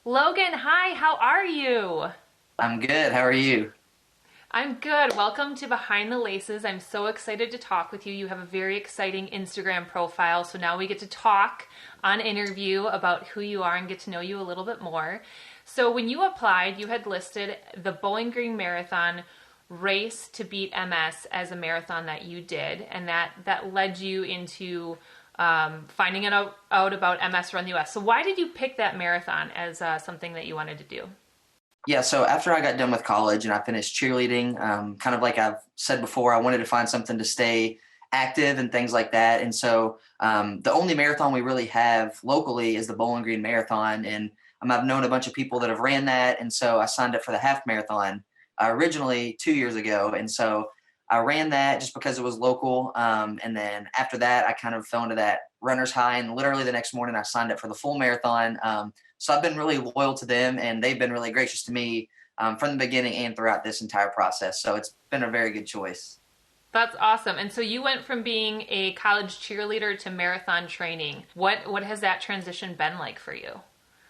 Logan, hi, how are you? I'm good. How are you? I'm good. Welcome to Behind the Laces. I'm so excited to talk with you. You have a very exciting Instagram profile, so now we get to talk on interview about who you are and get to know you a little bit more. So when you applied, you had listed the Bowling Green Marathon race to beat MS as a marathon that you did, and that led you into finding out about MS Run the US. So why did you pick that marathon as something that you wanted to do? Yeah, so after I got done with college and I finished cheerleading, kind of like I've said before, I wanted to find something to stay active and things like that. And so the only marathon we really have locally is the Bowling Green Marathon. And I've known a bunch of people that have ran that. And so I signed up for the half marathon originally 2 years ago. And so I ran that just because it was local. And then after that, I kind of fell into that runner's high. And literally the next morning, I signed up for the full marathon. So I've been really loyal to them, and they've been really gracious to me from the beginning and throughout this entire process. So it's been a very good choice. That's awesome. And so you went from being a college cheerleader to marathon training. What has that transition been like for you?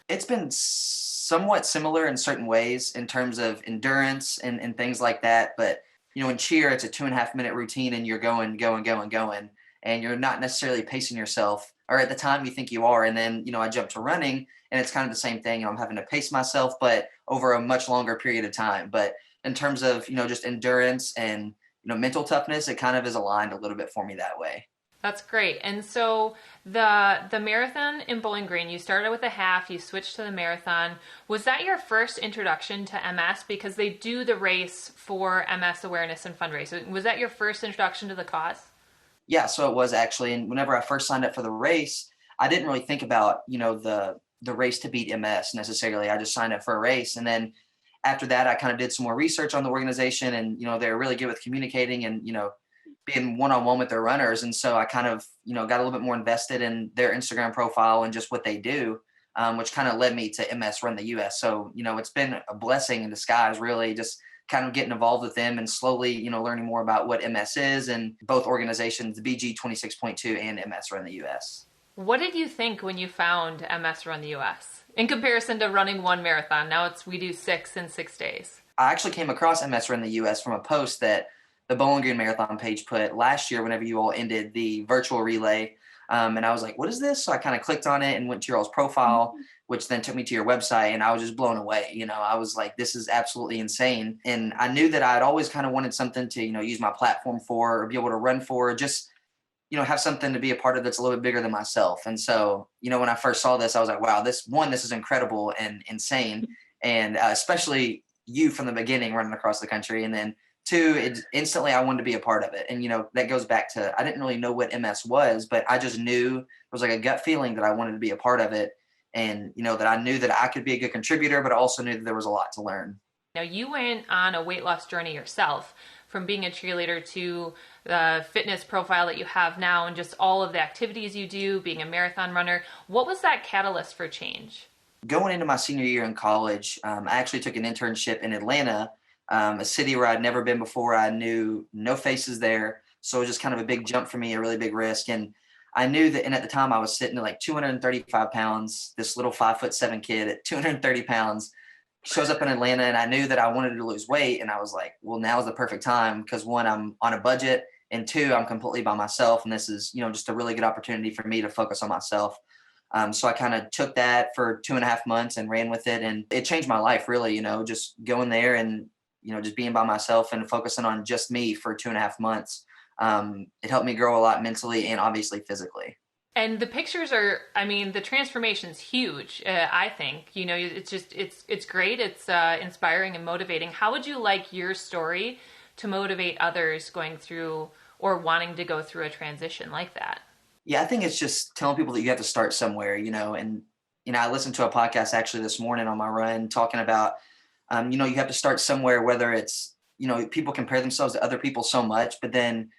It's been somewhat similar in certain ways in terms of endurance and things like that. But, in cheer, it's a 2.5 minute routine and you're going, going, going, going, and you're not necessarily pacing yourself, or at the time you think you are. And then, I jump to running and it's kind of the same thing. I'm having to pace myself, but over a much longer period of time. But in terms of, just endurance and, mental toughness, it kind of is aligned a little bit for me that way. That's great. And so the marathon in Bowling Green, you started with a half, you switched to the marathon. Was that your first introduction to MS? Because they do the race for MS awareness and fundraising. Was that your first introduction to the cause? Yeah, so it was actually. And whenever I first signed up for the race, I didn't really think about, the race to beat MS necessarily. I just signed up for a race. And then after that, I kind of did some more research on the organization, and, they were really good with communicating and, being one-on-one with their runners. And so I kind of, got a little bit more invested in their Instagram profile and just what they do, which kind of led me to MS Run the US. So, it's been a blessing in disguise, really, just kind of getting involved with them and slowly, learning more about what MS is and both organizations, the BG 26.2 and MS Run the US. What did you think when you found MS Run the US in comparison to running one marathon? Now we do 6 in 6 days. I actually came across MS Run the US from a post that the Bowling Green Marathon page put last year whenever you all ended the virtual relay. And I was like, what is this? So I kind of clicked on it and went to your all's profile, which then took me to your website, and I was just blown away. I was like, this is absolutely insane. And I knew that I'd always kind of wanted something to, use my platform for, or be able to run for, just, have something to be a part of that's a little bit bigger than myself. And so, when I first saw this, I was like, wow, this is incredible and insane. And especially you from the beginning running across the country. And then two, instantly I wanted to be a part of it. And, that goes back to, I didn't really know what MS was, but I just knew it was like a gut feeling that I wanted to be a part of it. And, that I knew that I could be a good contributor, but I also knew that there was a lot to learn. Now, you went on a weight loss journey yourself, from being a cheerleader to the fitness profile that you have now and just all of the activities you do, being a marathon runner. What was that catalyst for change? Going into my senior year in college, I actually took an internship in Atlanta, a city where I'd never been before. I knew no faces there. So it was just kind of a big jump for me, a really big risk. And I knew that, and at the time I was sitting at like 235 pounds, this little 5'7" kid at 230 pounds shows up in Atlanta, and I knew that I wanted to lose weight. And I was like, well, now's the perfect time, because one, I'm on a budget, and two, I'm completely by myself. And this is, just a really good opportunity for me to focus on myself. So I kind of took that for 2.5 months and ran with it. And it changed my life, really, just going there and, just being by myself and focusing on just me for 2.5 months. It helped me grow a lot mentally and obviously physically. And the pictures are, the transformation's huge, I think. It's just, it's great. It's inspiring and motivating. How would you like your story to motivate others going through or wanting to go through a transition like that? Yeah, I think it's just telling people that you have to start somewhere, and, I listened to a podcast actually this morning on my run talking about, you have to start somewhere, whether it's, people compare themselves to other people so much, but then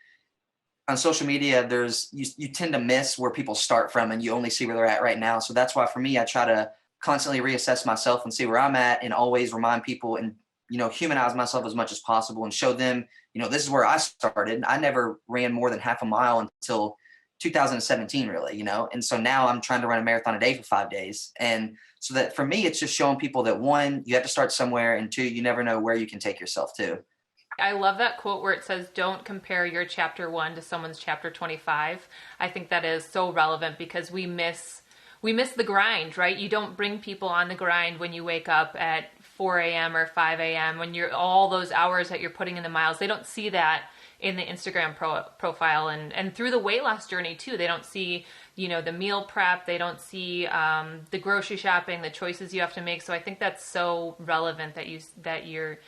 on social media, you tend to miss where people start from, and you only see where they're at right now. So that's why for me, I try to constantly reassess myself and see where I'm at, and always remind people and, humanize myself as much as possible and show them, this is where I started. I never ran more than half a mile until, 2017 really, you know? And so now I'm trying to run a marathon a day for 5 days. And so that for me, it's just showing people that one, you have to start somewhere, and two, you never know where you can take yourself to. I love that quote where it says, don't compare your chapter 1 to someone's chapter 25. I think that is so relevant because we miss the grind, right? You don't bring people on the grind when you wake up at 4 a.m. or 5 a.m. when you're all those hours that you're putting in the miles. They don't see that in the Instagram profile and through the weight loss journey too. They don't see, the meal prep. They don't see the grocery shopping, the choices you have to make. So I think that's so relevant that you're,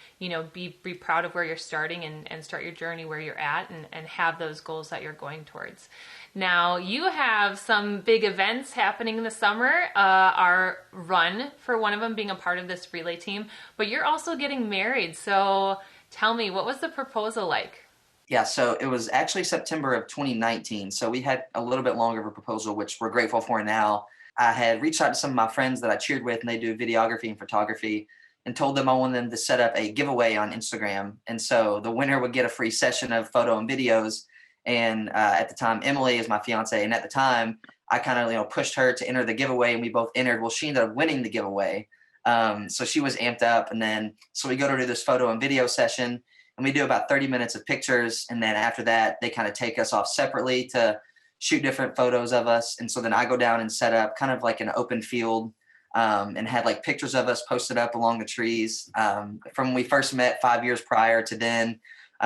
be proud of where you're starting and start your journey where you're at and have those goals that you're going towards. Now, you have some big events happening in the summer, our run for one of them being a part of this relay team, but you're also getting married. So tell me, what was the proposal like? Yeah, so it was actually September of 2019. So we had a little bit longer of a proposal, which we're grateful for now. I had reached out to some of my friends that I cheered with, and they do videography and photography, and told them I wanted them to set up a giveaway on Instagram. And so the winner would get a free session of photo and videos. And at the time, Emily is my fiance. And at the time, I kind of, pushed her to enter the giveaway, and we both entered. Well, she ended up winning the giveaway. So she was amped up. And then, so we go to do this photo and video session, and we do about 30 minutes of pictures. And then after that, they kind of take us off separately to shoot different photos of us. And so then I go down and set up kind of like an open field, and had like pictures of us posted up along the trees, from when we first met 5 years prior to then.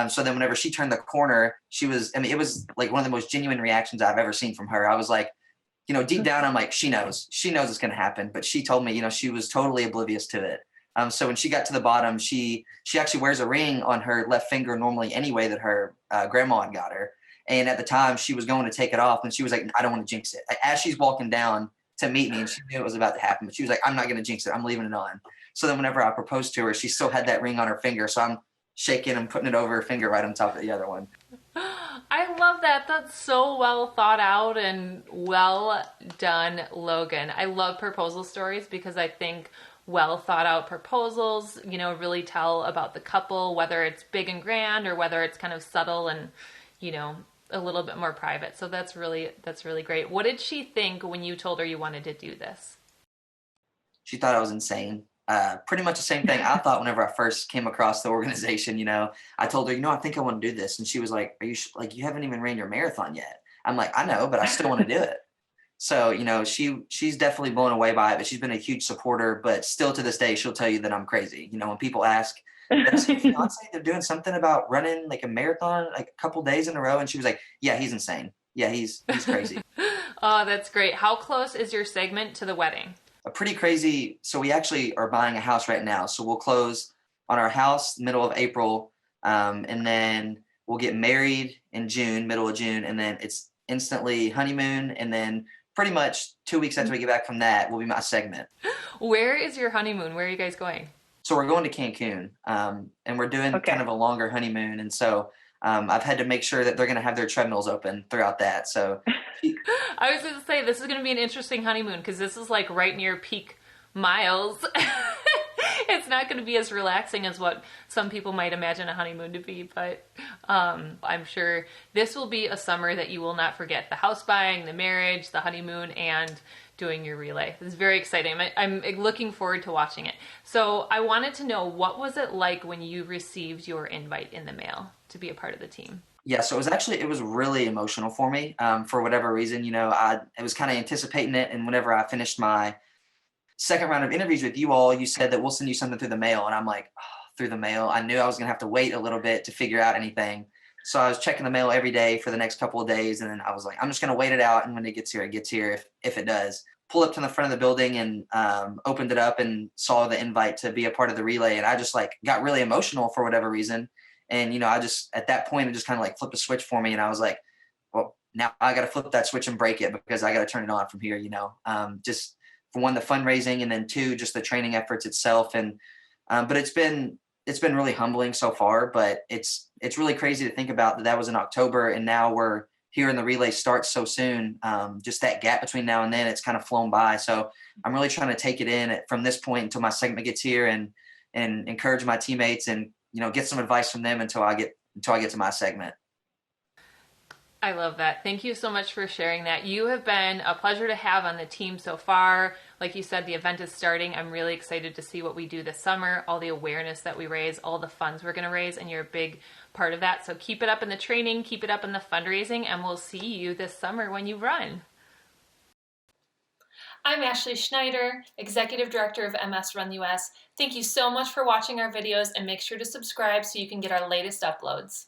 So then whenever she turned the corner, it was like one of the most genuine reactions I've ever seen from her. I was like, deep down, I'm like, she knows it's going to happen. But she told me, she was totally oblivious to it. So when she got to the bottom, she actually wears a ring on her left finger normally anyway that her grandma had got her. And at the time she was going to take it off, and she was like, I don't want to jinx it. As she's walking down to meet me, and she knew it was about to happen, but she was like, I'm not going to jinx it. I'm leaving it on. So then whenever I proposed to her, she still had that ring on her finger. So I'm shaking and putting it over her finger right on top of the other one. I love that. That's so well thought out and well done, Logan. I love proposal stories because I think well thought out proposals, really tell about the couple, whether it's big and grand or whether it's kind of subtle and, a little bit more private. So that's really great. What did she think when you told her you wanted to do this? She thought I was insane. Pretty much the same thing I thought whenever I first came across the organization. I told her, I think I want to do this. And she was like, are you you haven't even ran your marathon yet? I'm like, I know, but I still want to do it. So, she's definitely blown away by it, but she's been a huge supporter. But still to this day, she'll tell you that I'm crazy. When people ask, does your fiance, they're doing something about running like a marathon like a couple days in a row. And she was like, yeah, he's insane. Yeah, he's crazy. Oh, that's great. How close is your segment to the wedding? A pretty crazy. So we actually are buying a house right now. So we'll close on our house middle of April. And then we'll get married in June, middle of June. And then it's instantly honeymoon. And then pretty much 2 weeks after we get back from that will be my segment. Where is your honeymoon? Where are you guys going? So we're going to Cancun, and we're doing kind of a longer honeymoon. And so I've had to make sure that they're going to have their treadmills open throughout that. So I was going to say, this is going to be an interesting honeymoon because this is like right near peak miles. It's not going to be as relaxing as what some people might imagine a honeymoon to be, but I'm sure this will be a summer that you will not forget. The house buying, the marriage, the honeymoon, and doing your relay. It's very exciting. I'm looking forward to watching it. So I wanted to know, what was it like when you received your invite in the mail to be a part of the team? Yeah, so it was really emotional for me, for whatever reason. I was kind of anticipating it, and whenever I finished my second round of interviews with you all, you said that we'll send you something through the mail. And I'm like, through the mail? I knew I was going to have to wait a little bit to figure out anything. So I was checking the mail every day for the next couple of days. And then I was like, I'm just going to wait it out. And when it gets here, it gets here if it does. Pulled up to the front of the building and opened it up and saw the invite to be a part of the relay. And I just got really emotional for whatever reason. And, I just, at that point, it just kind of flipped a switch for me. And I was like, well, now I got to flip that switch and break it because I got to turn it on from here, just for one, the fundraising, and then two, just the training efforts itself. And, but it's been really humbling so far, but it's really crazy to think about that was in October and now we're here and the relay starts so soon. Just that gap between now and then, it's kind of flown by. So I'm really trying to take it in from this point until my segment gets here and encourage my teammates and, get some advice from them until I get to my segment. I love that. Thank you so much for sharing that. You have been a pleasure to have on the team so far. Like you said, the event is starting. I'm really excited to see what we do this summer, all the awareness that we raise, all the funds we're going to raise, and you're a big part of that. So keep it up in the training, keep it up in the fundraising, and we'll see you this summer when you run. I'm Ashley Schneider, Executive Director of MS Run US. Thank you so much for watching our videos, and make sure to subscribe so you can get our latest uploads.